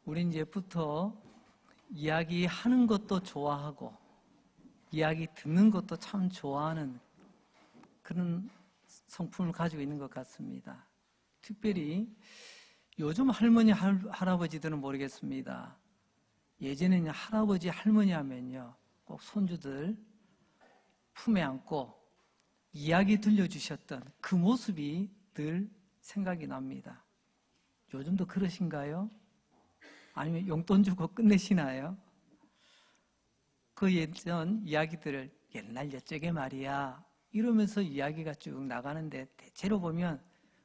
우린 이제부터 이야기하는 것도 좋아하고 이야기 듣는 것도 참 좋아하는 그런 성품을 가지고 있는 것 같습니다. 특별히 요즘 할머니, 할아버지들은 모르겠습니다. 예전에는 할아버지, 할머니 하면요, 꼭 손주들 품에 안고 이야기 들려주셨던 그 모습이 늘 생각이 납니다. 요즘도 그러신가요? 아니면 용돈 주고 끝내시나요? 그 예전 이야기들을 옛날 옛적에 말이야 이러면서 이야기가 쭉 나가는데 대체로 보면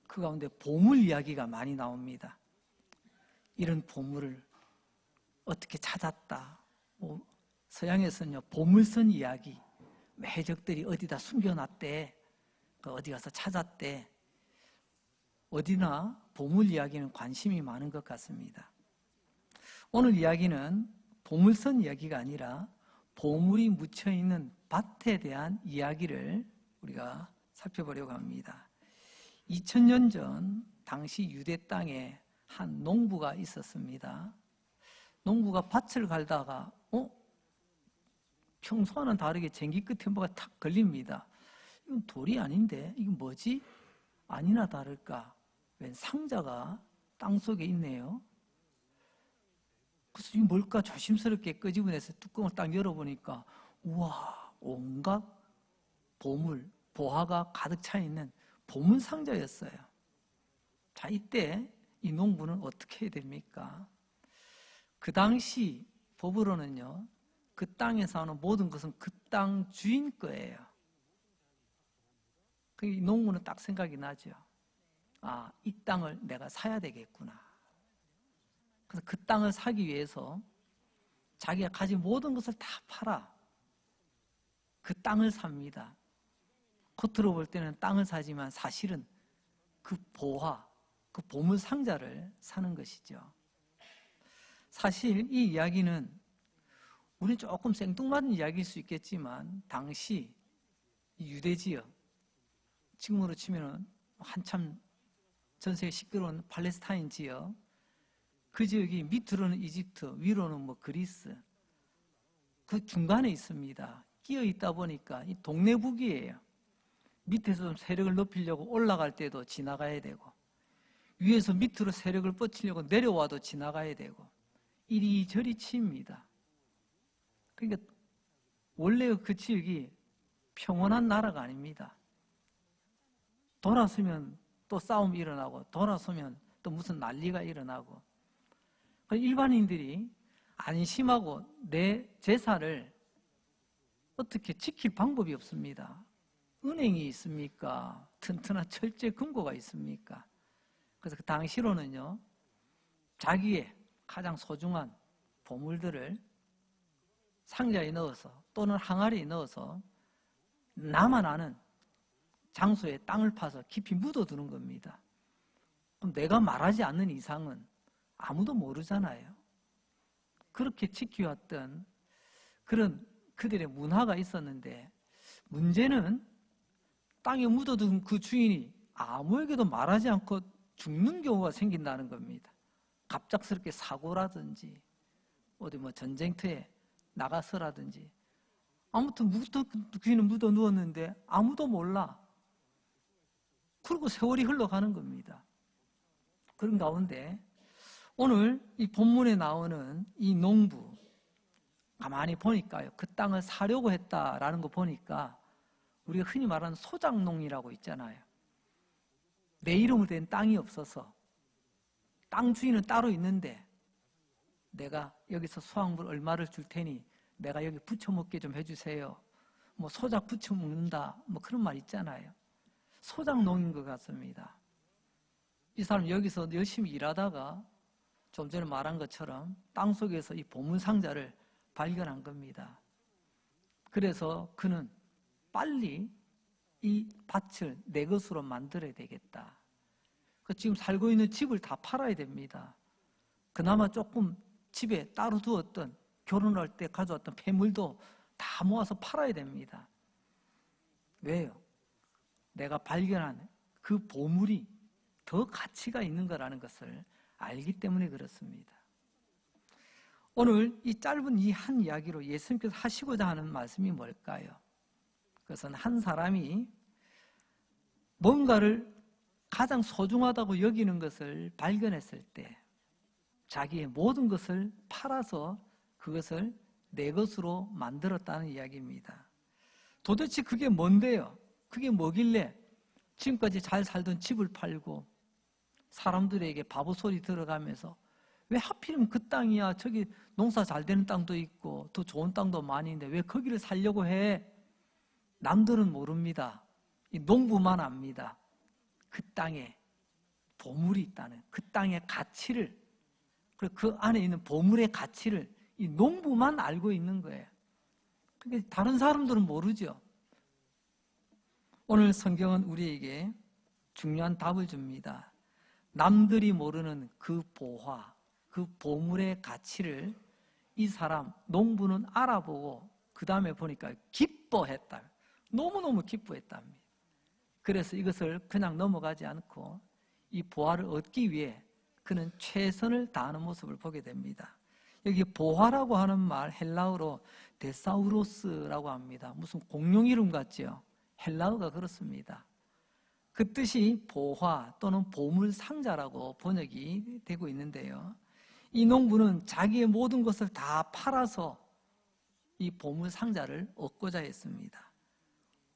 그 가운데 보물 이야기가 많이 나옵니다. 이런 보물을 어떻게 찾았다. 서양에서는요, 보물선 이야기. 해적들이 어디다 숨겨놨대. 어디 가서 찾았대. 어디나 보물 이야기는 관심이 많은 것 같습니다. 오늘 이야기는 보물선 이야기가 아니라 보물이 묻혀있는 밭에 대한 이야기를 우리가 살펴보려고 합니다. 2000년 전 당시 유대 땅에 한 농부가 있었습니다. 농부가 밭을 갈다가 평소와는 다르게 쟁기 끝에 뭐가 탁 걸립니다. 이건 돌이 아닌데 이건 뭐지? 아니나 다를까 웬 상자가 땅속에 있네요. 그래서 이게 뭘까 조심스럽게 끄집어내서 뚜껑을 딱 열어보니까 우와, 온갖 보물, 보화가 가득 차 있는 보물 상자였어요. 자, 이때 이 농부는 어떻게 해야 됩니까? 그 당시 법으로는요, 그 땅에서 하는 모든 것은 그 땅 주인 거예요. 이 농부는 딱 생각이 나죠. 아, 이 땅을 내가 사야 되겠구나. 그래서 그 땅을 사기 위해서 자기가 가진 모든 것을 다 팔아 그 땅을 삽니다. 겉으로 볼 때는 땅을 사지만 사실은 그 보화, 그 보물 상자를 사는 것이죠. 사실 이 이야기는 우리는 조금 생뚱맞은 이야기일 수 있겠지만 당시 유대 지역, 지금으로 치면 한참 전 세계 시끄러운 팔레스타인 지역, 그 지역이 밑으로는 이집트, 위로는 그리스, 그 중간에 있습니다. 끼어 있다 보니까 이 동네북이에요. 밑에서 좀 세력을 높이려고 올라갈 때도 지나가야 되고, 위에서 밑으로 세력을 뻗치려고 내려와도 지나가야 되고, 이리저리 치입니다. 그러니까 원래 그 지역이 평온한 나라가 아닙니다. 돌아서면 또 싸움이 일어나고, 돌아서면 또 무슨 난리가 일어나고, 일반인들이 안심하고 내 재산을 어떻게 지킬 방법이 없습니다. 은행이 있습니까? 튼튼한 철제 금고가 있습니까? 그래서 그 당시로는요, 자기의 가장 소중한 보물들을 상자에 넣어서 또는 항아리에 넣어서 나만 아는 장소에 땅을 파서 깊이 묻어두는 겁니다. 그럼 내가 말하지 않는 이상은 아무도 모르잖아요. 그렇게 지켜왔던 그런 그들의 문화가 있었는데, 문제는 땅에 묻어둔 그 주인이 아무에게도 말하지 않고 죽는 경우가 생긴다는 겁니다. 갑작스럽게 사고라든지 어디 전쟁터에 나가서라든지, 아무튼 귀는 묻어 누웠는데 아무도 몰라. 그리고 세월이 흘러가는 겁니다. 그런 가운데 오늘 이 본문에 나오는 이 농부, 가만히 보니까요, 그 땅을 사려고 했다라는 거 보니까 우리가 흔히 말하는 소작농이라고 있잖아요. 내 이름으로 된 땅이 없어서 땅 주인은 따로 있는데 내가 여기서 수확물 얼마를 줄 테니 내가 여기 부쳐 먹게 좀 해주세요. 소작 부쳐 먹는다, 그런 말 있잖아요. 소작농인 것 같습니다. 이 사람 여기서 열심히 일하다가 좀 전에 말한 것처럼 땅속에서 이 보물 상자를 발견한 겁니다. 그래서 그는 빨리 이 밭을 내 것으로 만들어야 되겠다. 지금 살고 있는 집을 다 팔아야 됩니다. 그나마 조금 집에 따로 두었던, 결혼할 때 가져왔던 폐물도 다 모아서 팔아야 됩니다. 왜요? 내가 발견한 그 보물이 더 가치가 있는 거라는 것을 알기 때문에 그렇습니다. 오늘 이 짧은 이 한 이야기로 예수님께서 하시고자 하는 말씀이 뭘까요? 그것은 한 사람이 뭔가를 가장 소중하다고 여기는 것을 발견했을 때 자기의 모든 것을 팔아서 그것을 내 것으로 만들었다는 이야기입니다. 도대체 그게 뭔데요? 그게 뭐길래 지금까지 잘 살던 집을 팔고 사람들에게 바보 소리 들어가면서 왜 하필이면 그 땅이야? 저기 농사 잘 되는 땅도 있고 더 좋은 땅도 많이 있는데 왜 거기를 살려고 해? 남들은 모릅니다. 이 농부만 압니다. 그 땅에 보물이 있다는, 그 땅의 가치를, 그리고 그 안에 있는 보물의 가치를 이 농부만 알고 있는 거예요. 그러니까 다른 사람들은 모르죠. 오늘 성경은 우리에게 중요한 답을 줍니다. 남들이 모르는 그 보화, 그 보물의 가치를 이 사람, 농부는 알아보고 그 다음에 보니까 기뻐했다. 너무너무 기뻐했답니다. 그래서 이것을 그냥 넘어가지 않고 이 보화를 얻기 위해 그는 최선을 다하는 모습을 보게 됩니다. 여기 보화라고 하는 말 헬라어로 데사우로스라고 합니다. 무슨 공룡 이름 같죠? 헬라어가 그렇습니다. 그 뜻이 보화 또는 보물상자라고 번역이 되고 있는데요. 이 농부는 자기의 모든 것을 다 팔아서 이 보물상자를 얻고자 했습니다.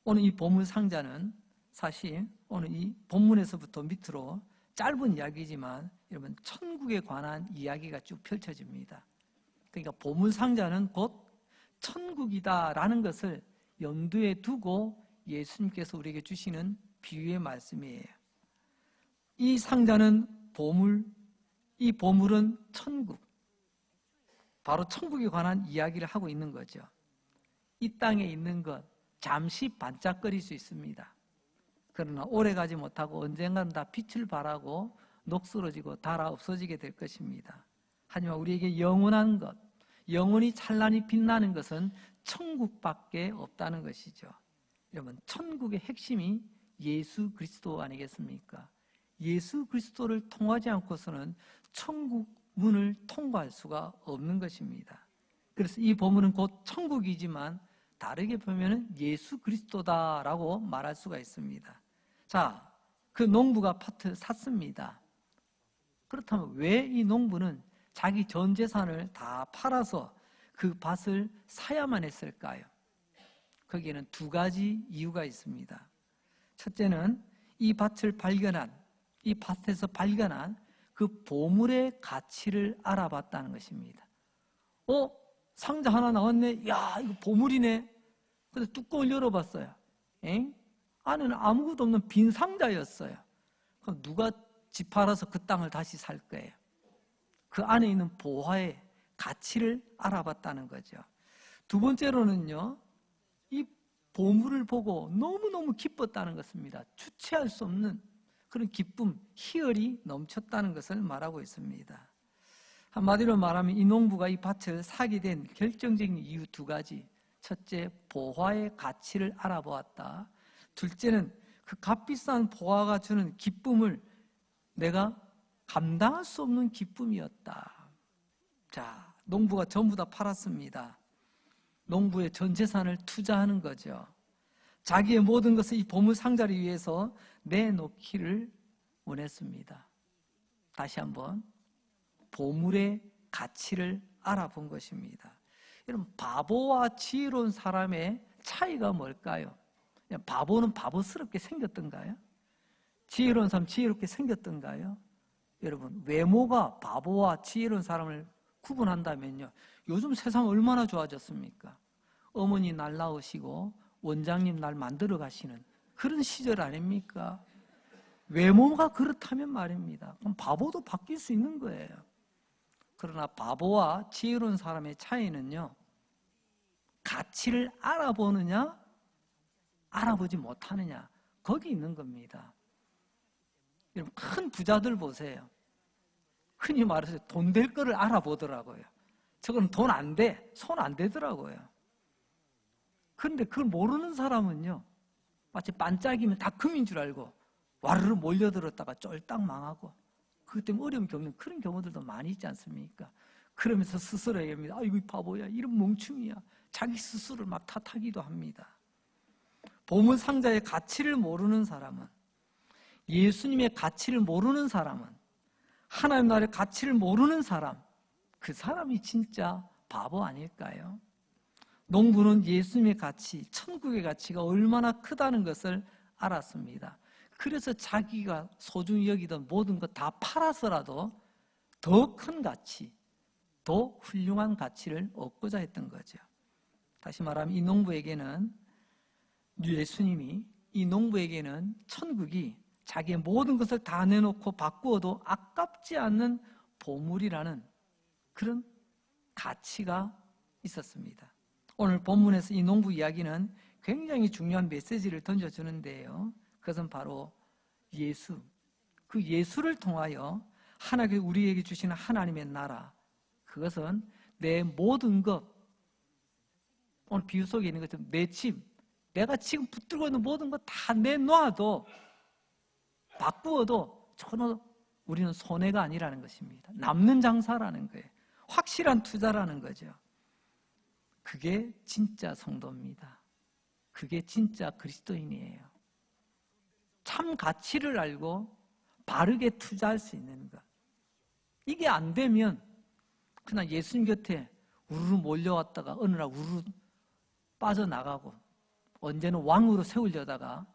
오늘 이 보물상자는 사실 오늘 이 본문에서부터 밑으로 짧은 이야기지만 여러분 천국에 관한 이야기가 쭉 펼쳐집니다. 그러니까 보물상자는 곧 천국이다라는 것을 염두에 두고 예수님께서 우리에게 주시는 비유의 말씀이에요. 이 상자는 보물, 이 보물은 천국, 바로 천국에 관한 이야기를 하고 있는 거죠. 이 땅에 있는 것 잠시 반짝거릴 수 있습니다. 그러나 오래가지 못하고 언젠가는 다 빛을 발하고 녹슬어지고 닳아 없어지게 될 것입니다. 하지만 우리에게 영원한 것, 영원히 찬란히 빛나는 것은 천국밖에 없다는 것이죠. 여러분, 천국의 핵심이 예수 그리스도 아니겠습니까? 예수 그리스도를 통하지 않고서는 천국 문을 통과할 수가 없는 것입니다. 그래서 이 본문은 곧 천국이지만 다르게 보면 예수 그리스도다라고 말할 수가 있습니다. 자, 그 농부가 밭을 샀습니다. 그렇다면 왜 이 농부는 자기 전 재산을 다 팔아서 그 밭을 사야만 했을까요? 거기에는 두 가지 이유가 있습니다. 첫째는 이 밭을 발견한, 이 밭에서 발견한 그 보물의 가치를 알아봤다는 것입니다. 상자 하나 나왔네. 야, 이거 보물이네. 그래서 뚜껑을 열어봤어요. 안에는 아무것도 없는 빈 상자였어요. 그럼 누가 집 팔아서 그 땅을 다시 살 거예요? 그 안에 있는 보화의 가치를 알아봤다는 거죠. 두 번째로는요, 이 보물을 보고 너무너무 기뻤다는 것입니다. 주체할 수 없는 그런 기쁨, 희열이 넘쳤다는 것을 말하고 있습니다. 한마디로 말하면 이 농부가 이 밭을 사게 된 결정적인 이유 두 가지. 첫째, 보화의 가치를 알아보았다. 둘째는 그 값비싼 보화가 주는 기쁨을 내가 감당할 수 없는 기쁨이었다. 자, 농부가 전부 다 팔았습니다. 농부의 전 재산을 투자하는 거죠. 자기의 모든 것을 이 보물 상자를 위해서 내놓기를 원했습니다. 다시 한번 보물의 가치를 알아본 것입니다. 여러분, 바보와 지혜로운 사람의 차이가 뭘까요? 바보는 바보스럽게 생겼던가요? 지혜로운 사람 지혜롭게 생겼던가요? 여러분, 외모가 바보와 지혜로운 사람을 구분한다면요, 요즘 세상 얼마나 좋아졌습니까? 어머니 날 낳으시고 원장님 날 만들어 가시는 그런 시절 아닙니까? 외모가 그렇다면 말입니다. 그럼 바보도 바뀔 수 있는 거예요. 그러나 바보와 지혜로운 사람의 차이는요, 가치를 알아보느냐 알아보지 못하느냐, 거기 있는 겁니다. 여러분, 큰 부자들 보세요. 흔히 말해서 돈 될 거를 알아보더라고요. 저건 돈 안 돼, 손 안 대더라고요. 그런데 그걸 모르는 사람은요, 마치 반짝이면 다 금인 줄 알고 와르르 몰려들었다가 쫄딱 망하고 그것 때문에 어려움 겪는 그런 경우들도 많이 있지 않습니까? 그러면서 스스로 얘기합니다. 아이고 바보야, 이런 멍충이야. 자기 스스로를 막 탓하기도 합니다. 보물상자의 가치를 모르는 사람은, 예수님의 가치를 모르는 사람은, 하나님 나라의 가치를 모르는 사람, 그 사람이 진짜 바보 아닐까요? 농부는 예수님의 가치, 천국의 가치가 얼마나 크다는 것을 알았습니다. 그래서 자기가 소중히 여기던 모든 것 다 팔아서라도 더 큰 가치, 더 훌륭한 가치를 얻고자 했던 거죠. 다시 말하면 이 농부에게는, 예수님이 이 농부에게는 천국이 자기의 모든 것을 다 내놓고 바꾸어도 아깝지 않는 보물이라는 그런 가치가 있었습니다. 오늘 본문에서 이 농부 이야기는 굉장히 중요한 메시지를 던져주는데요. 그것은 바로 예수, 그 예수를 통하여 하나님께 우리에게 주시는 하나님의 나라, 그것은 내 모든 것, 오늘 비유 속에 있는 것처럼 내 집, 내가 지금 붙들고 있는 모든 것 다 내놔도, 바꾸어도 전혀 우리는 손해가 아니라는 것입니다. 남는 장사라는 거예요. 확실한 투자라는 거죠. 그게 진짜 성도입니다. 그게 진짜 그리스도인이에요. 참 가치를 알고 바르게 투자할 수 있는 것. 이게 안 되면 그냥 예수님 곁에 우르르 몰려왔다가 어느 날 우르르 빠져나가고, 언제는 왕으로 세우려다가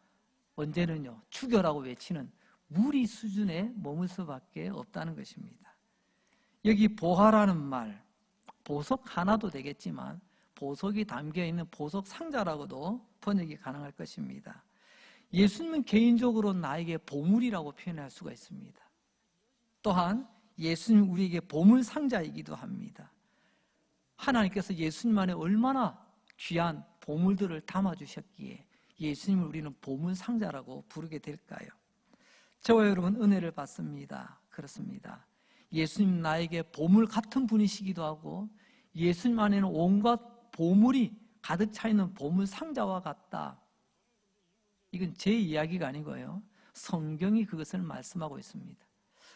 언제는요 죽여라고 외치는 무리 수준에 머물 수밖에 없다는 것입니다. 여기 보화라는 말, 보석 하나도 되겠지만 보석이 담겨있는 보석 상자라고도 번역이 가능할 것입니다. 예수님은 개인적으로 나에게 보물이라고 표현할 수가 있습니다. 또한 예수님 우리에게 보물 상자이기도 합니다. 하나님께서 예수님 안에 얼마나 귀한 보물들을 담아주셨기에 예수님을 우리는 보물 상자라고 부르게 될까요? 저와 여러분 은혜를 받습니다. 그렇습니다. 예수님 나에게 보물 같은 분이시기도 하고, 예수님 안에는 온갖 보물이 가득 차 있는 보물 상자와 같다. 이건 제 이야기가 아니고요, 성경이 그것을 말씀하고 있습니다.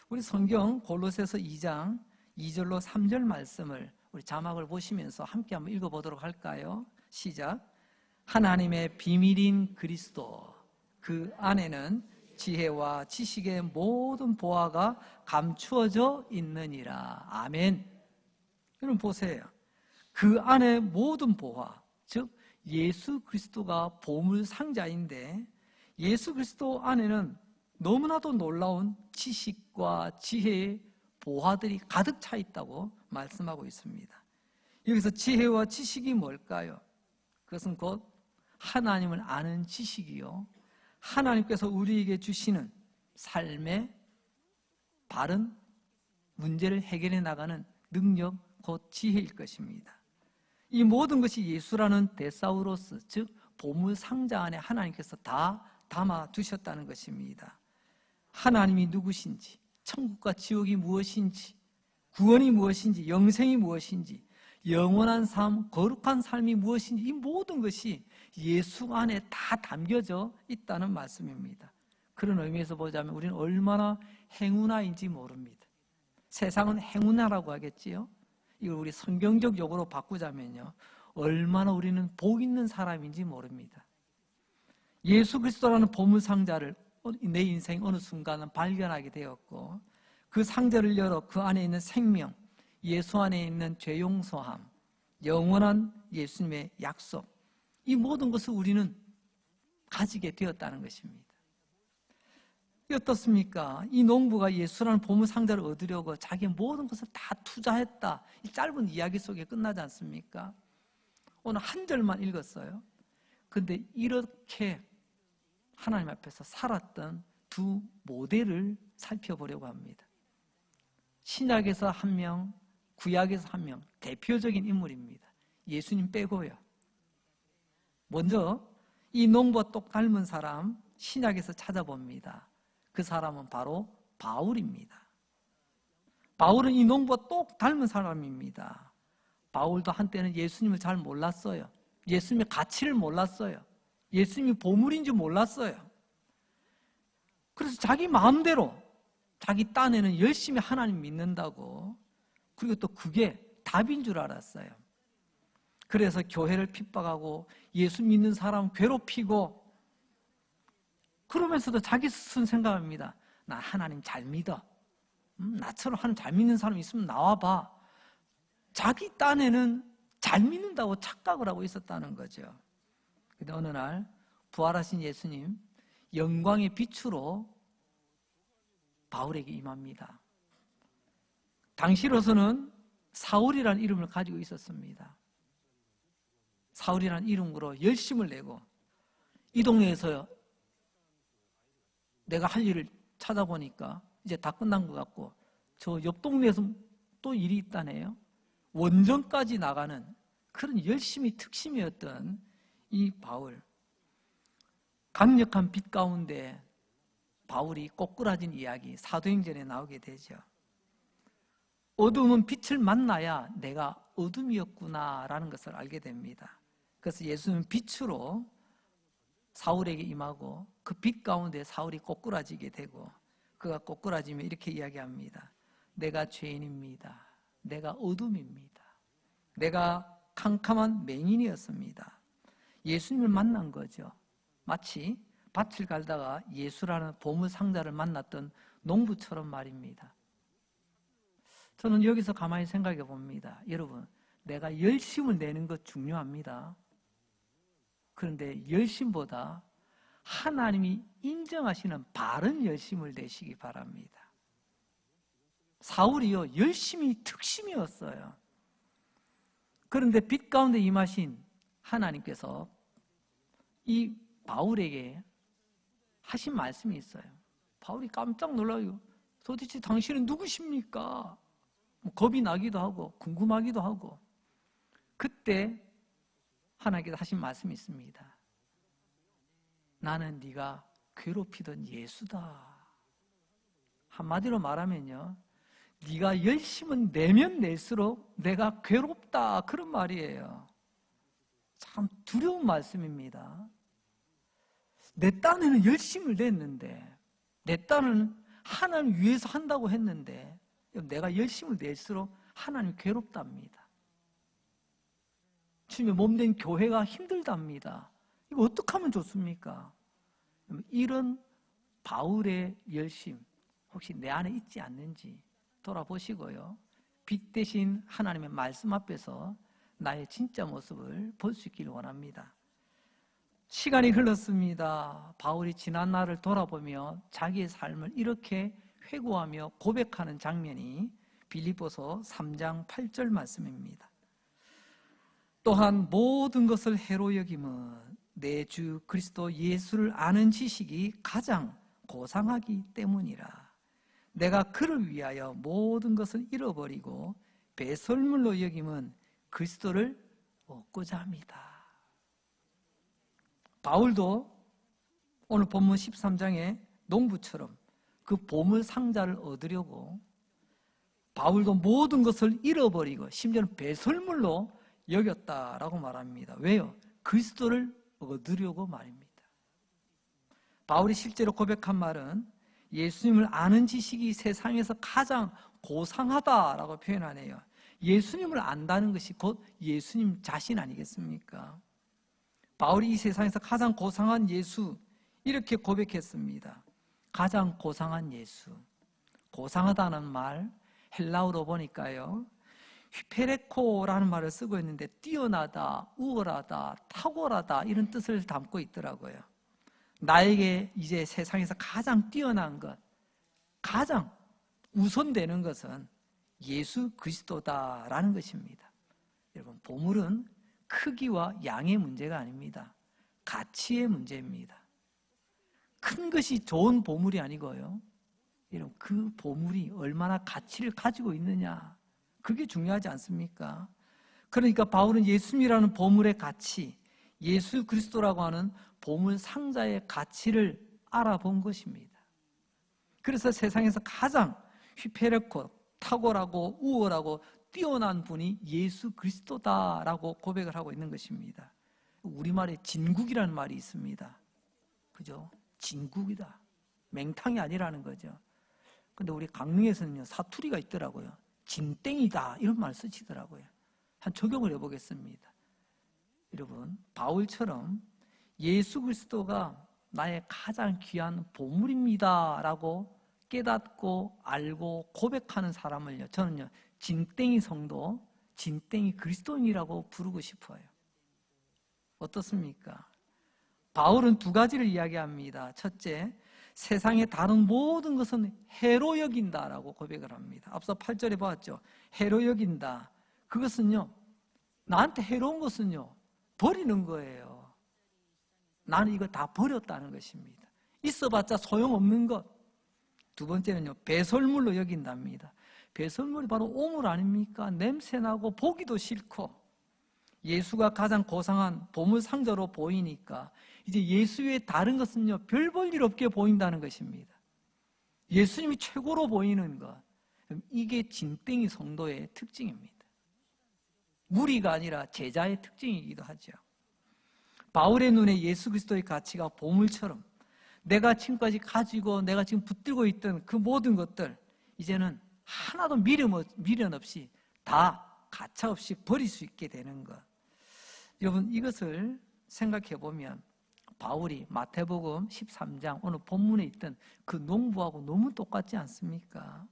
우리 성경 골로새서 2장 2절로 3절 말씀을 우리 자막을 보시면서 함께 한번 읽어보도록 할까요? 시작. 하나님의 비밀인 그리스도, 그 안에는 지혜와 지식의 모든 보화가 감추어져 있느니라. 아멘. 여러분 보세요. 그 안에 모든 보화, 즉 예수 그리스도가 보물 상자인데, 예수 그리스도 안에는 너무나도 놀라운 지식과 지혜의 보화들이 가득 차 있다고 말씀하고 있습니다. 여기서 지혜와 지식이 뭘까요? 그것은 곧 하나님을 아는 지식이요, 하나님께서 우리에게 주시는 삶의 바른 문제를 해결해 나가는 능력, 곧 지혜일 것입니다. 이 모든 것이 예수라는 데사우로스, 즉 보물 상자 안에 하나님께서 다 담아 두셨다는 것입니다. 하나님이 누구신지, 천국과 지옥이 무엇인지, 구원이 무엇인지, 영생이 무엇인지, 영원한 삶, 거룩한 삶이 무엇인지, 이 모든 것이 예수 안에 다 담겨져 있다는 말씀입니다. 그런 의미에서 보자면 우리는 얼마나 행운아인지 모릅니다. 세상은 행운아라고 하겠지요. 이걸 우리 성경적 용어로 바꾸자면요, 얼마나 우리는 복 있는 사람인지 모릅니다. 예수 그리스도라는 보물 상자를 내 인생 어느 순간은 발견하게 되었고, 그 상자를 열어 그 안에 있는 생명, 예수 안에 있는 죄 용서함, 영원한 예수님의 약속, 이 모든 것을 우리는 가지게 되었다는 것입니다. 어떻습니까? 이 농부가 예수라는 보물 상자를 얻으려고 자기의 모든 것을 다 투자했다, 이 짧은 이야기 속에 끝나지 않습니까? 오늘 한 절만 읽었어요. 근데 이렇게 하나님 앞에서 살았던 두 모델을 살펴보려고 합니다. 신약에서 한 명, 구약에서 한 명, 대표적인 인물입니다. 예수님 빼고요. 먼저 이 농부와 똑 닮은 사람 신약에서 찾아봅니다. 그 사람은 바로 바울입니다. 바울은 이 농부와 똑 닮은 사람입니다. 바울도 한때는 예수님을 잘 몰랐어요. 예수님의 가치를 몰랐어요. 예수님이 보물인지 몰랐어요. 그래서 자기 마음대로 자기 딴에는 열심히 하나님 믿는다고 그리고 또 그게 답인 줄 알았어요. 그래서 교회를 핍박하고 예수 믿는 사람 괴롭히고, 그러면서도 자기 스스로 생각합니다. 나 하나님 잘 믿어. 나처럼 하나님 잘 믿는 사람 있으면 나와봐. 자기 딴에는 잘 믿는다고 착각을 하고 있었다는 거죠. 근데 어느 날 부활하신 예수님 영광의 빛으로 바울에게 임합니다. 당시로서는 사울이라는 이름을 가지고 있었습니다. 사울이라는 이름으로 열심을 내고, 이 동네에서 내가 할 일을 찾아보니까 이제 다 끝난 것 같고, 저 옆 동네에서 또 일이 있다네요. 원정까지 나가는 그런 열심히 특심이었던 이 바울. 강력한 빛 가운데 바울이 꼬꾸라진 이야기, 사도행전에 나오게 되죠. 어둠은 빛을 만나야 내가 어둠이었구나라는 것을 알게 됩니다. 그래서 예수는 빛으로 사울에게 임하고, 그 빛 가운데 사울이 꼬꾸라지게 되고, 그가 꼬꾸라지며 이렇게 이야기합니다. 내가 죄인입니다. 내가 어둠입니다. 내가 캄캄한 맹인이었습니다. 예수님을 만난 거죠. 마치 밭을 갈다가 예수라는 보물 상자를 만났던 농부처럼 말입니다. 저는 여기서 가만히 생각해 봅니다. 여러분, 내가 열심을 내는 것 중요합니다. 그런데 열심보다 하나님이 인정하시는 바른 열심을 내시기 바랍니다. 사울이요, 열심이 특심이었어요. 그런데 빛 가운데 임하신 하나님께서 이 바울에게 하신 말씀이 있어요. 바울이 깜짝 놀라요. 도대체 당신은 누구십니까? 겁이 나기도 하고 궁금하기도 하고. 그때 하나님께서 하신 말씀이 있습니다. 나는 네가 괴롭히던 예수다. 한마디로 말하면요, 네가 열심은 내면 낼수록 내가 괴롭다, 그런 말이에요. 참 두려운 말씀입니다. 내 딴에는 열심을 냈는데, 내 딴은 하나님 위해서 한다고 했는데, 내가 열심을 낼수록 하나님 괴롭답니다. 주님의 몸된 교회가 힘들답니다. 이거 어떻게 하면 좋습니까? 이런 바울의 열심 혹시 내 안에 있지 않는지 돌아보시고요, 빛 대신 하나님의 말씀 앞에서 나의 진짜 모습을 볼 수 있기를 원합니다. 시간이 흘렀습니다. 바울이 지난 날을 돌아보며 자기의 삶을 이렇게 회고하며 고백하는 장면이 빌립보서 3장 8절 말씀입니다. 또한 모든 것을 해로 여김은 내 주 그리스도 예수를 아는 지식이 가장 고상하기 때문이라. 내가 그를 위하여 모든 것을 잃어버리고 배설물로 여김은 그리스도를 얻고자 합니다. 바울도 오늘 본문 13장의 농부처럼 그 보물 상자를 얻으려고 바울도 모든 것을 잃어버리고 심지어는 배설물로 여겼다라고 말합니다. 왜요? 그리스도를 얻으려고 말입니다. 바울이 실제로 고백한 말은 예수님을 아는 지식이 세상에서 가장 고상하다라고 표현하네요. 예수님을 안다는 것이 곧 예수님 자신 아니겠습니까? 바울이 이 세상에서 가장 고상한 예수, 이렇게 고백했습니다. 가장 고상한 예수. 고상하다는 말 헬라어로 보니까요, 휘페레코라는 말을 쓰고 있는데 뛰어나다, 우월하다, 탁월하다, 이런 뜻을 담고 있더라고요. 나에게 이제 세상에서 가장 뛰어난 것, 가장 우선되는 것은 예수 그리스도다라는 것입니다. 여러분, 보물은 크기와 양의 문제가 아닙니다. 가치의 문제입니다. 큰 것이 좋은 보물이 아니고요, 여러분, 그 보물이 얼마나 가치를 가지고 있느냐, 그게 중요하지 않습니까? 그러니까 바울은 예수님이라는 보물의 가치, 예수 그리스도라고 하는 보물 상자의 가치를 알아본 것입니다. 그래서 세상에서 가장 휘페레코, 탁월하고 우월하고 뛰어난 분이 예수 그리스도다라고 고백을 하고 있는 것입니다. 우리말에 진국이라는 말이 있습니다. 그죠? 진국이다. 맹탕이 아니라는 거죠. 근데 우리 강릉에서는요, 사투리가 있더라고요. 진땡이다 이런 말 쓰시더라고요. 한 적용을 해보겠습니다. 여러분, 바울처럼 예수 그리스도가 나의 가장 귀한 보물입니다 라고 깨닫고 알고 고백하는 사람을요, 저는요 진땡이 성도, 진땡이 그리스도인이라고 부르고 싶어요. 어떻습니까? 바울은 두 가지를 이야기합니다. 첫째, 세상의 다른 모든 것은 해로 여긴다라고 고백을 합니다. 앞서 8절에 보았죠. 해로 여긴다. 그것은요, 나한테 해로운 것은요, 버리는 거예요. 나는 이거 다 버렸다는 것입니다. 있어봤자 소용없는 것. 두 번째는요, 배설물로 여긴답니다. 배설물이 바로 오물 아닙니까? 냄새나고 보기도 싫고 예수가 가장 고상한 보물상자로 보이니까 이제 예수 외에 다른 것은요, 별 볼 일 없게 보인다는 것입니다. 예수님이 최고로 보이는 것. 이게 진땡이 성도의 특징입니다. 무리가 아니라 제자의 특징이기도 하죠. 바울의 눈에 예수 그리스도의 가치가 보물처럼 내가 지금까지 가지고 내가 지금 붙들고 있던 그 모든 것들 이제는 하나도 미련 없이 다 가차없이 버릴 수 있게 되는 것. 여러분, 이것을 생각해 보면 바울이 마태복음 13장 오늘 본문에 있던 그 농부하고 너무 똑같지 않습니까?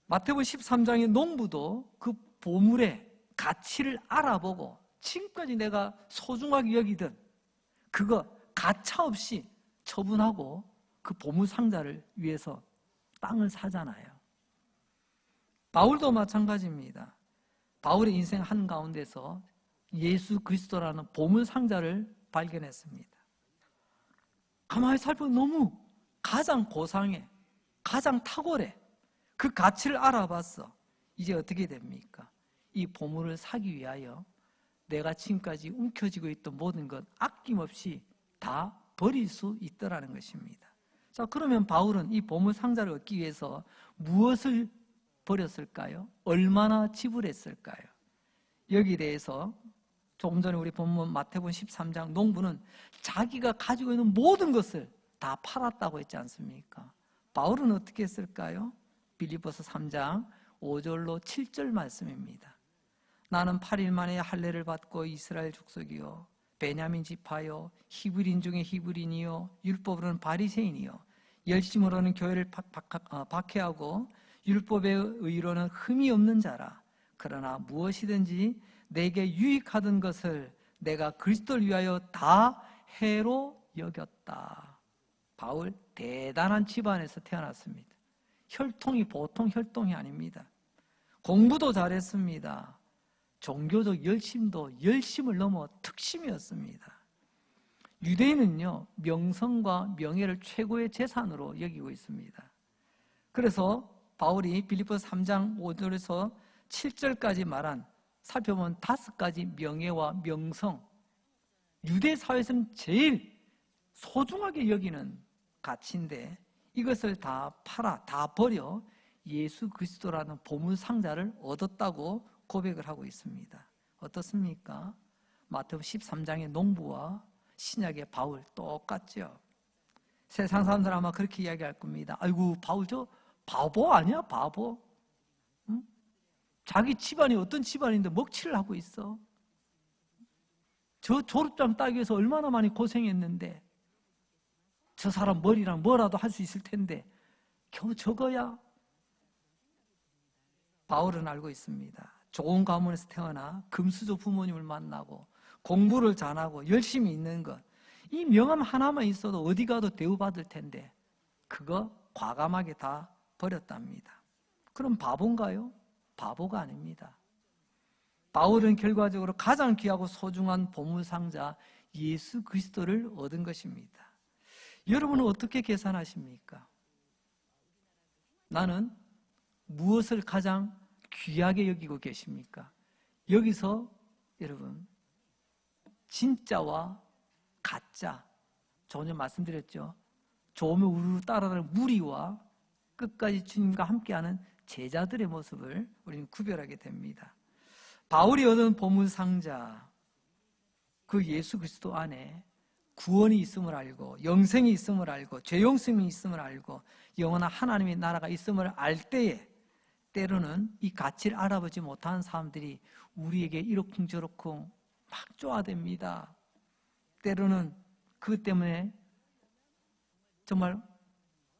마태복음 13장의 농부도 그 보물의 가치를 알아보고 지금까지 내가 소중하게 여기던 그거 가차없이 처분하고 그 보물 상자를 위해서 땅을 사잖아요. 바울도 마찬가지입니다. 바울의 인생 한가운데서 예수 그리스도라는 보물 상자를 발견했습니다. 가만히 살펴보면 너무 가장 고상해, 가장 탁월해. 그 가치를 알아봤어. 이제 어떻게 됩니까? 이 보물을 사기 위하여 내가 지금까지 움켜쥐고 있던 모든 것 아낌없이 다 버릴 수 있더라는 것입니다. 자, 그러면 바울은 이 보물 상자를 얻기 위해서 무엇을 버렸을까요? 얼마나 지불했을까요? 여기에 대해서 조금 전에 우리 본문 마태복음 13장 농부는 자기가 가지고 있는 모든 것을 다 팔았다고 했지 않습니까? 바울은 어떻게 했을까요? 빌립보서 3장 5절로 7절 말씀입니다. 나는 8일 만에 할례를 받고 이스라엘 족속이요 베냐민 지파요 히브리인 중에 히브리인이요 율법으로는 바리새인이요 열심으로는 교회를 박해하고 율법의 의로는 흠이 없는 자라. 그러나 무엇이든지 내게 유익하던 것을 내가 그리스도를 위하여 다 해로 여겼다. 바울 대단한 집안에서 태어났습니다. 혈통이 보통 혈통이 아닙니다. 공부도 잘했습니다. 종교적 열심도 열심을 넘어 특심이었습니다. 유대인은요, 명성과 명예를 최고의 재산으로 여기고 있습니다. 그래서 바울이 빌립보서 3장 5절에서 7절까지 말한 살펴보면 5가지 명예와 명성, 유대 사회에서는 제일 소중하게 여기는 가치인데 이것을 다 팔아, 다 버려 예수 그리스도라는 보물 상자를 얻었다고 고백을 하고 있습니다. 어떻습니까? 마태복음 13장의 농부와 신약의 바울 똑같죠? 세상 사람들 아마 그렇게 이야기할 겁니다. 아이고, 바울 저 바보 아니야? 바보? 응? 자기 집안이 어떤 집안인데 먹칠을 하고 있어? 저 졸업장 따기 위해서 얼마나 많이 고생했는데 저 사람 머리랑 뭐라도 할 수 있을 텐데 겨우 저거야? 바울은 알고 있습니다. 좋은 가문에서 태어나 금수저 부모님을 만나고 공부를 잘하고 열심히 있는 것, 이 명함 하나만 있어도 어디 가도 대우받을 텐데 그거 과감하게 다 버렸답니다. 그럼 바본가요? 바보가 아닙니다. 바울은 결과적으로 가장 귀하고 소중한 보물상자 예수 그리스도를 얻은 것입니다. 여러분은 어떻게 계산하십니까? 나는 무엇을 가장 귀하게 여기고 계십니까? 여기서 여러분, 진짜와 가짜, 전에 말씀드렸죠. 좋으면 우르르 따라가는 무리와 끝까지 주님과 함께하는 제자들의 모습을 우리는 구별하게 됩니다. 바울이 얻은 보물상자, 그 예수 그리스도 안에 구원이 있음을 알고 영생이 있음을 알고 죄 용서이 있음을 알고 영원한 하나님의 나라가 있음을 알 때에 때로는 이 가치를 알아보지 못하는 사람들이 우리에게 이러쿵저러쿵 막 쪼아댑니다. 때로는 그것 때문에 정말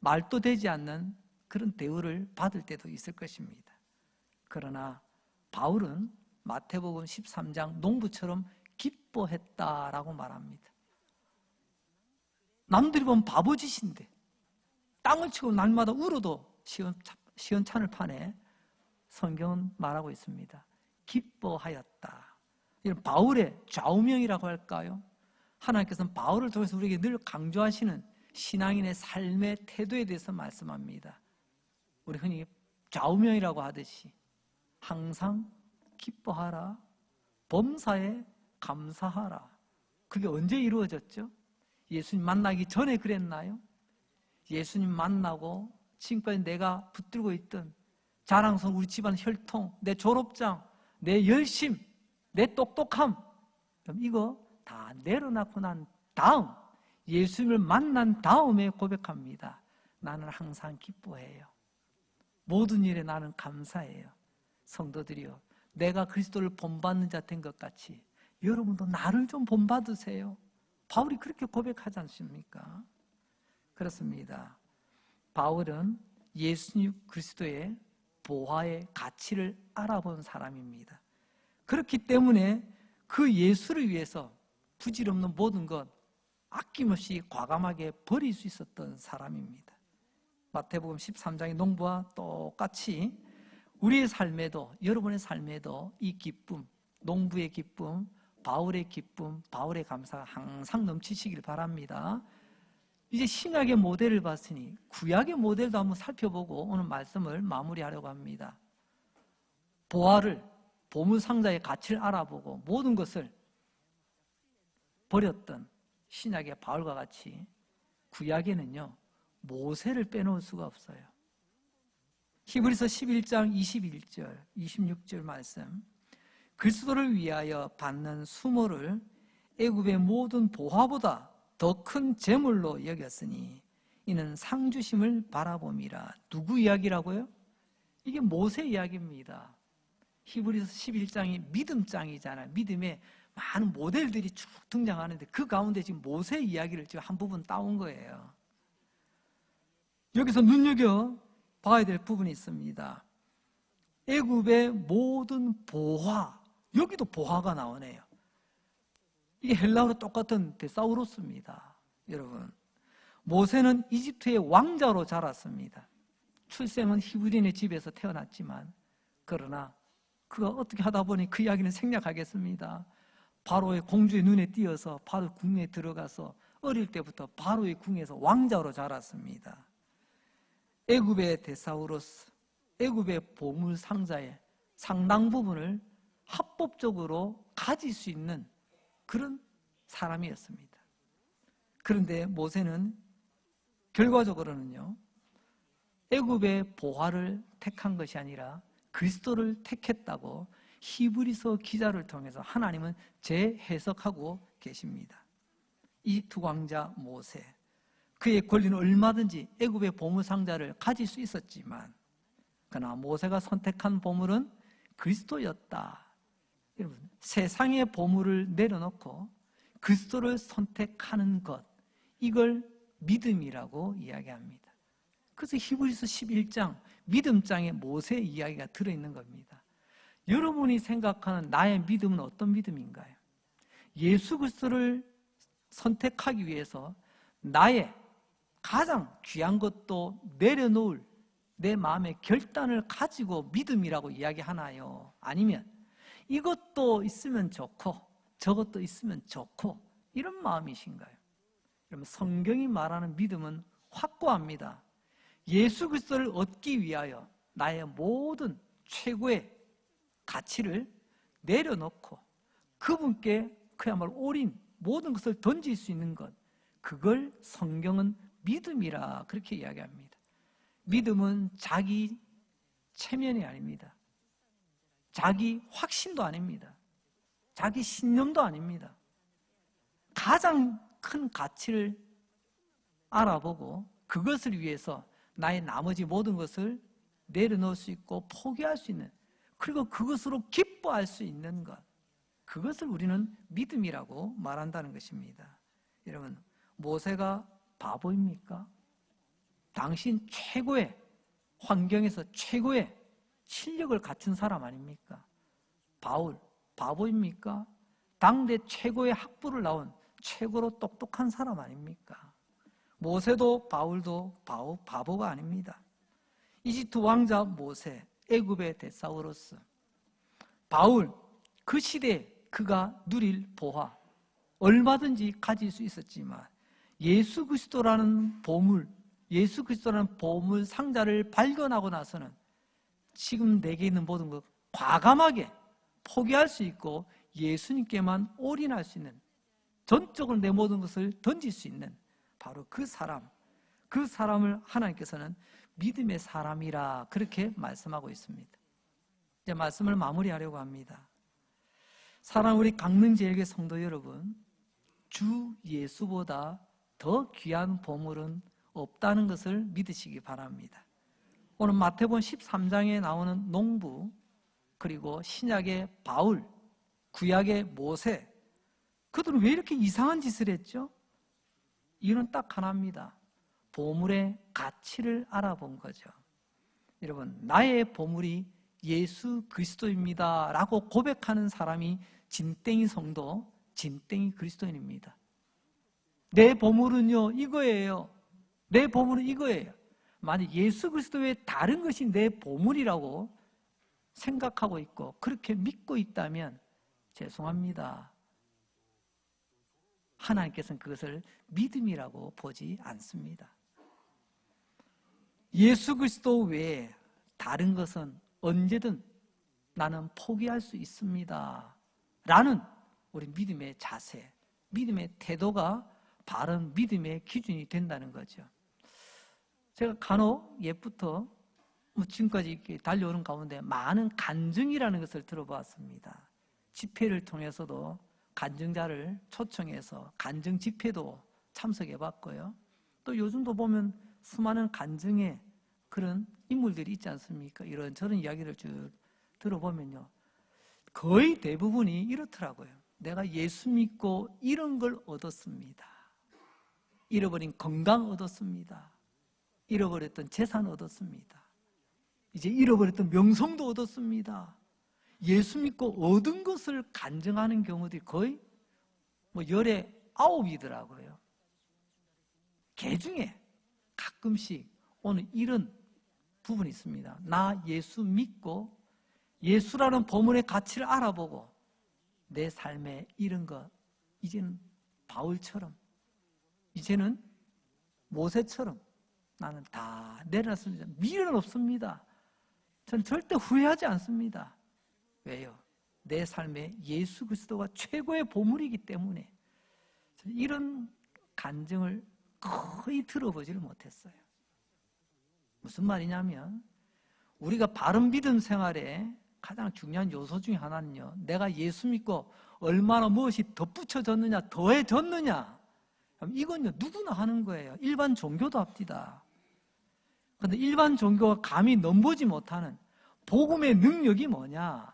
말도 되지 않는 그런 대우를 받을 때도 있을 것입니다. 그러나 바울은 마태복음 13장 농부처럼 기뻐했다라고 말합니다. 남들이 보면 바보짓인데 땅을 치고 날마다 울어도 시원찮을 판에 성경은 말하고 있습니다. 기뻐하였다. 이런 바울의 좌우명이라고 할까요? 하나님께서는 바울을 통해서 우리에게 늘 강조하시는 신앙인의 삶의 태도에 대해서 말씀합니다. 우리 흔히 좌우명이라고 하듯이 항상 기뻐하라, 범사에 감사하라. 그게 언제 이루어졌죠? 예수님 만나기 전에 그랬나요? 예수님 만나고 지금까지 내가 붙들고 있던 자랑스러운 우리 집안 혈통, 내 졸업장, 내 열심, 내 똑똑함, 이거 다 내려놓고 난 다음, 예수님을 만난 다음에 고백합니다. 나는 항상 기뻐해요. 모든 일에 나는 감사해요. 성도들이요, 내가 그리스도를 본받는 자 된 것 같이 여러분도 나를 좀 본받으세요. 바울이 그렇게 고백하지 않습니까? 그렇습니다. 바울은 예수님 그리스도의 보화의 가치를 알아본 사람입니다. 그렇기 때문에 그 예수를 위해서 부질없는 모든 것 아낌없이 과감하게 버릴 수 있었던 사람입니다. 마태복음 13장의 농부와 똑같이 우리의 삶에도, 여러분의 삶에도 이 기쁨, 농부의 기쁨, 바울의 기쁨, 바울의 감사가 항상 넘치시길 바랍니다. 이제 신약의 모델을 봤으니 구약의 모델도 한번 살펴보고 오늘 말씀을 마무리하려고 합니다. 보화를, 보물상자의 가치를 알아보고 모든 것을 버렸던 신약의 바울과 같이 구약에는요, 모세를 빼놓을 수가 없어요. 히브리서 11장 21절, 26절 말씀, 그리스도를 위하여 받는 수모를 애굽의 모든 보화보다 더 큰 재물로 여겼으니 이는 상 주심을 바라봄이라. 누구 이야기라고요? 이게 모세 이야기입니다. 히브리서 11장이 믿음장이잖아요. 믿음에 많은 모델들이 쭉 등장하는데 그 가운데 지금 모세 이야기를 지금 한 부분 따온 거예요. 여기서 눈여겨봐야 될 부분이 있습니다. 애굽의 모든 보화, 여기도 보화가 나오네요. 이게 헬라어로 똑같은 데사우로스입니다. 여러분, 모세는 이집트의 왕자로 자랐습니다. 출생은 히브리인의 집에서 태어났지만, 그러나 그가 어떻게 하다 보니 그 이야기는 생략하겠습니다. 바로의 공주의 눈에 띄어서 바로 궁에 들어가서 어릴 때부터 바로의 궁에서 왕자로 자랐습니다. 애굽의 데사우로스, 애굽의 보물 상자의 상당 부분을 합법적으로 가질 수 있는 그런 사람이었습니다. 그런데 모세는 결과적으로는요, 애굽의 보화를 택한 것이 아니라 그리스도를 택했다고 히브리서 기자를 통해서 하나님은 재해석하고 계십니다. 이집트 왕자 모세, 그의 권리는 얼마든지 애굽의 보물상자를 가질 수 있었지만 그러나 모세가 선택한 보물은 그리스도였다. 여러분, 세상의 보물을 내려놓고 그리스도를 선택하는 것, 이걸 믿음이라고 이야기합니다. 그래서 히브리서 11장 믿음장에 모세 이야기가 들어있는 겁니다. 여러분이 생각하는 나의 믿음은 어떤 믿음인가요? 예수 그리스도를 선택하기 위해서 나의 가장 귀한 것도 내려놓을 내 마음의 결단을 가지고 믿음이라고 이야기하나요? 아니면 이것도 있으면 좋고 저것도 있으면 좋고 이런 마음이신가요? 여러분, 성경이 말하는 믿음은 확고합니다. 예수 그리스도를 얻기 위하여 나의 모든 최고의 가치를 내려놓고 그분께 그야말로 올인, 모든 것을 던질 수 있는 것, 그걸 성경은 믿음이라 그렇게 이야기합니다. 믿음은 자기 체면이 아닙니다. 자기 확신도 아닙니다. 자기 신념도 아닙니다. 가장 큰 가치를 알아보고 그것을 위해서 나의 나머지 모든 것을 내려놓을 수 있고 포기할 수 있는, 그리고 그것으로 기뻐할 수 있는 것, 그것을 우리는 믿음이라고 말한다는 것입니다. 여러분, 모세가 바보입니까? 당신 최고의 환경에서 최고의 실력을 갖춘 사람 아닙니까? 바울, 바보입니까? 당대 최고의 학부를 나온 최고로 똑똑한 사람 아닙니까? 모세도 바울도 바보가 아닙니다. 이집트 왕자 모세, 애굽의 데사우루스, 바울, 그 시대에 그가 누릴 보화 얼마든지 가질 수 있었지만 예수 그리스도라는 보물, 예수 그리스도라는 보물 상자를 발견하고 나서는 지금 내게 있는 모든 것 과감하게 포기할 수 있고 예수님께만 올인할 수 있는, 전적으로 내 모든 것을 던질 수 있는 바로 그 사람, 그 사람을 하나님께서는 믿음의 사람이라 그렇게 말씀하고 있습니다. 이제 말씀을 마무리하려고 합니다. 사랑하는 우리 강릉제일교회 성도 여러분, 주 예수보다 더 귀한 보물은 없다는 것을 믿으시기 바랍니다. 오늘 마태복음 13장에 나오는 농부, 그리고 신약의 바울, 구약의 모세, 그들은 왜 이렇게 이상한 짓을 했죠? 이유는 딱 하나입니다. 보물의 가치를 알아본 거죠. 여러분, 나의 보물이 예수 그리스도입니다 라고 고백하는 사람이 진땡이 성도, 진땡이 그리스도인입니다. 내 보물은요 이거예요. 내 보물은 이거예요. 만약 예수 그리스도 외에 다른 것이 내 보물이라고 생각하고 있고 그렇게 믿고 있다면 죄송합니다. 하나님께서는 그것을 믿음이라고 보지 않습니다. 예수 그리스도 외에 다른 것은 언제든 나는 포기할 수 있습니다 라는 우리 믿음의 자세, 믿음의 태도가 바른 믿음의 기준이 된다는 거죠. 제가 간혹 옛부터 지금까지 이렇게 달려오는 가운데 많은 간증이라는 것을 들어봤습니다. 집회를 통해서도 간증자를 초청해서 간증 집회도 참석해봤고요. 또 요즘도 보면 수많은 간증의 그런 인물들이 있지 않습니까? 이런저런 이야기를 쭉 들어보면요, 거의 대부분이 이렇더라고요. 내가 예수 믿고 이런 걸 얻었습니다. 잃어버린 건강 얻었습니다. 잃어버렸던 재산 얻었습니다. 이제 잃어버렸던 명성도 얻었습니다. 예수 믿고 얻은 것을 간증하는 경우들이 거의 열에 9이더라고요. 개 중에 가끔씩 오늘 이런 부분이 있습니다. 나 예수 믿고 예수라는 보물의 가치를 알아보고 내 삶에 이런 것, 이제는 바울처럼, 이제는 모세처럼 나는 다 내려놨습니다. 미련은 없습니다. 전 절대 후회하지 않습니다. 왜요? 내 삶에 예수 그리스도가 최고의 보물이기 때문에. 이런 간증을 거의 들어보지를 못했어요. 무슨 말이냐면 우리가 바른 믿음 생활에 가장 중요한 요소 중에 하나는요, 내가 예수 믿고 얼마나 무엇이 덧붙여졌느냐, 더해졌느냐, 이건요 누구나 하는 거예요. 일반 종교도 합디다. 그런데 일반 종교가 감히 넘보지 못하는 복음의 능력이 뭐냐?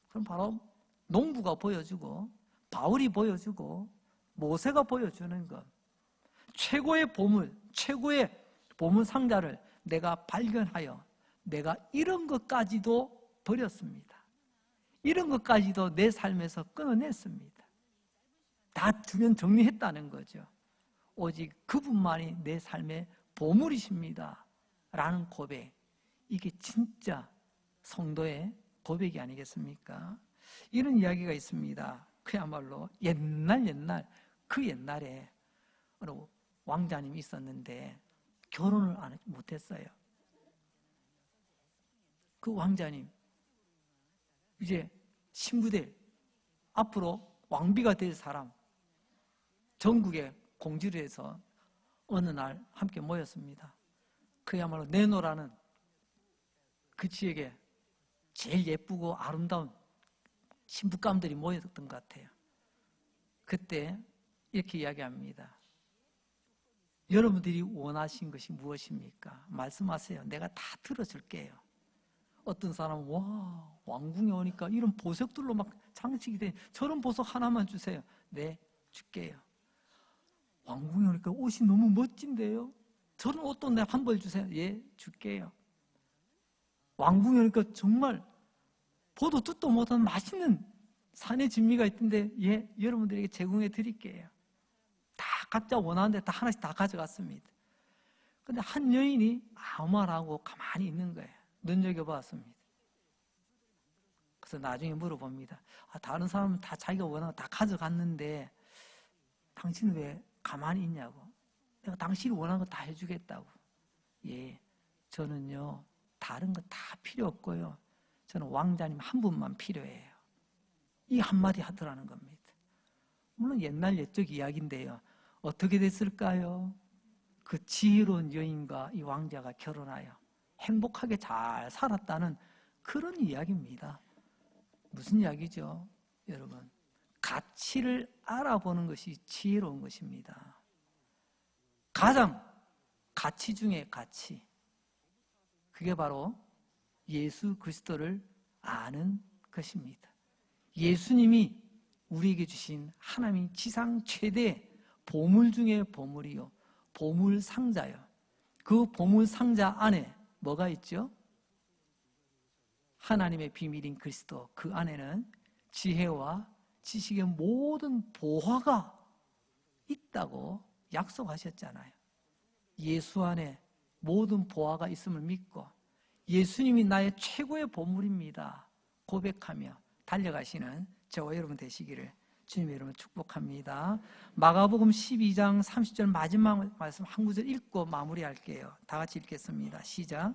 그럼 바로 농부가 보여주고 바울이 보여주고 모세가 보여주는 것, 최고의 보물, 최고의 보물 상자를 내가 발견하여 내가 이런 것까지도 버렸습니다. 이런 것까지도 내 삶에서 끊어냈습니다. 다 주변 정리했다는 거죠. 오직 그분만이 내 삶의 보물이십니다 라는 고백, 이게 진짜 성도의 고백이 아니겠습니까? 이런 이야기가 있습니다. 그야말로 옛날 그 옛날에 어느 왕자님이 있었는데 결혼을 못했어요. 그 왕자님 이제 신부들, 앞으로 왕비가 될 사람 전국에 공지를 해서 어느 날 함께 모였습니다. 그야말로 내노라는 그 지역에 제일 예쁘고 아름다운 신부감들이 모였던 것 같아요. 그때 이렇게 이야기합니다. 여러분들이 원하신 것이 무엇입니까? 말씀하세요. 내가 다 들어줄게요. 어떤 사람은 와, 왕궁에 오니까 이런 보석들로 막 장식이 돼. 저런 보석 하나만 주세요. 네, 줄게요. 왕궁에 오니까 옷이 너무 멋진데요. 저런 옷도 내가 한 벌 주세요. 예, 줄게요. 왕궁에 오니까 정말 보도 듣도 못한 맛있는 산의 진미가 있던데, 예, 여러분들에게 제공해 드릴게요. 다 각자 원하는데 다 하나씩 다 가져갔습니다. 근데 한 여인이 아무 말 안 하고 가만히 있는 거예요. 눈여겨봤습니다. 그래서 나중에 물어봅니다. 다른 사람은 다 자기가 원하는 거 다 가져갔는데 당신은 왜 가만히 있냐고. 내가 당신이 원하는 거 다 해주겠다고. 예, 저는요 다른 거 다 필요 없고요. 저는 왕자님 한 분만 필요해요. 이 한마디 하더라는 겁니다. 물론 옛날 옛적 이야기인데요. 어떻게 됐을까요? 그 지혜로운 여인과 이 왕자가 결혼하여 행복하게 잘 살았다는 그런 이야기입니다. 무슨 이야기죠? 여러분, 가치를 알아보는 것이 지혜로운 것입니다. 가장 가치 중에 가치, 그게 바로 예수 그리스도를 아는 것입니다. 예수님이 우리에게 주신 하나님의 지상 최대 보물 중에 보물이요, 보물 상자요. 그 보물 상자 안에 뭐가 있죠? 하나님의 비밀인 그리스도, 그 안에는 지혜와 지식의 모든 보화가 있다고 약속하셨잖아요. 예수 안에 모든 보화가 있음을 믿고 예수님이 나의 최고의 보물입니다 고백하며 달려가시는 저와 여러분 되시기를 주님의 이름으로 축복합니다. 마가복음 12장 30절 마지막 말씀 한 구절 읽고 마무리할게요. 다 같이 읽겠습니다. 시작.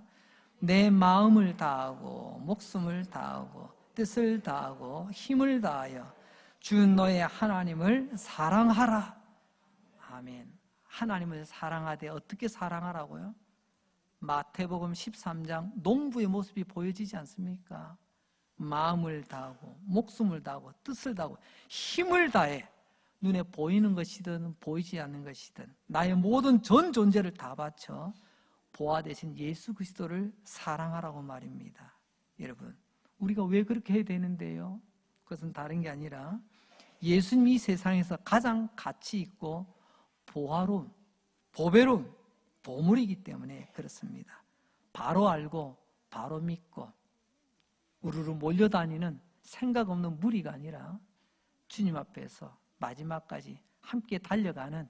내 마음을 다하고 목숨을 다하고 뜻을 다하고 힘을 다하여 주 너의 하나님을 사랑하라. 아멘. 하나님을 사랑하되 어떻게 사랑하라고요? 마태복음 13장 농부의 모습이 보여지지 않습니까? 마음을 다하고 목숨을 다하고 뜻을 다하고 힘을 다해 눈에 보이는 것이든 보이지 않는 것이든 나의 모든 전 존재를 다 바쳐 보아 되신 예수 그리스도를 사랑하라고 말입니다. 여러분, 우리가 왜 그렇게 해야 되는데요? 그것은 다른 게 아니라 예수님이 세상에서 가장 가치 있고 보화로운, 보배로운 보물이기 때문에 그렇습니다. 바로 알고 바로 믿고 우르르 몰려다니는 생각 없는 무리가 아니라 주님 앞에서 마지막까지 함께 달려가는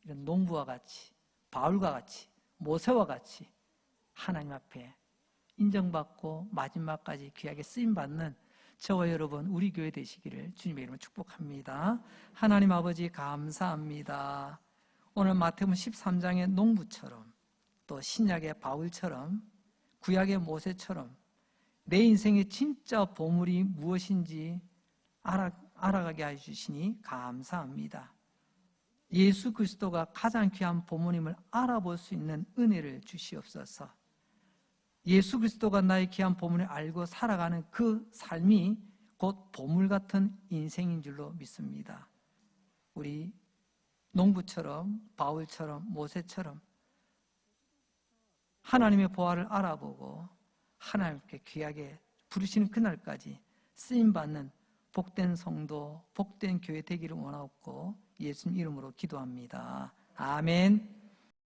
이런 농부와 같이, 바울과 같이, 모세와 같이 하나님 앞에 인정받고 마지막까지 귀하게 쓰임받는 저와 여러분 우리 교회 되시기를 주님의 이름으로 축복합니다. 하나님 아버지 감사합니다. 오늘 마태복음 13장의 농부처럼 또 신약의 바울처럼 구약의 모세처럼 내 인생의 진짜 보물이 무엇인지 알아가게 해주시니 감사합니다. 예수 그리스도가 가장 귀한 보물임을 알아볼 수 있는 은혜를 주시옵소서. 예수 그리스도가 나의 귀한 보물을 알고 살아가는 그 삶이 곧 보물 같은 인생인 줄로 믿습니다. 우리 농부처럼 바울처럼 모세처럼 하나님의 보화를 알아보고 하나님께 귀하게 부르시는 그날까지 쓰임받는 복된 성도, 복된 교회 되기를 원하옵고 예수님 이름으로 기도합니다. 아멘.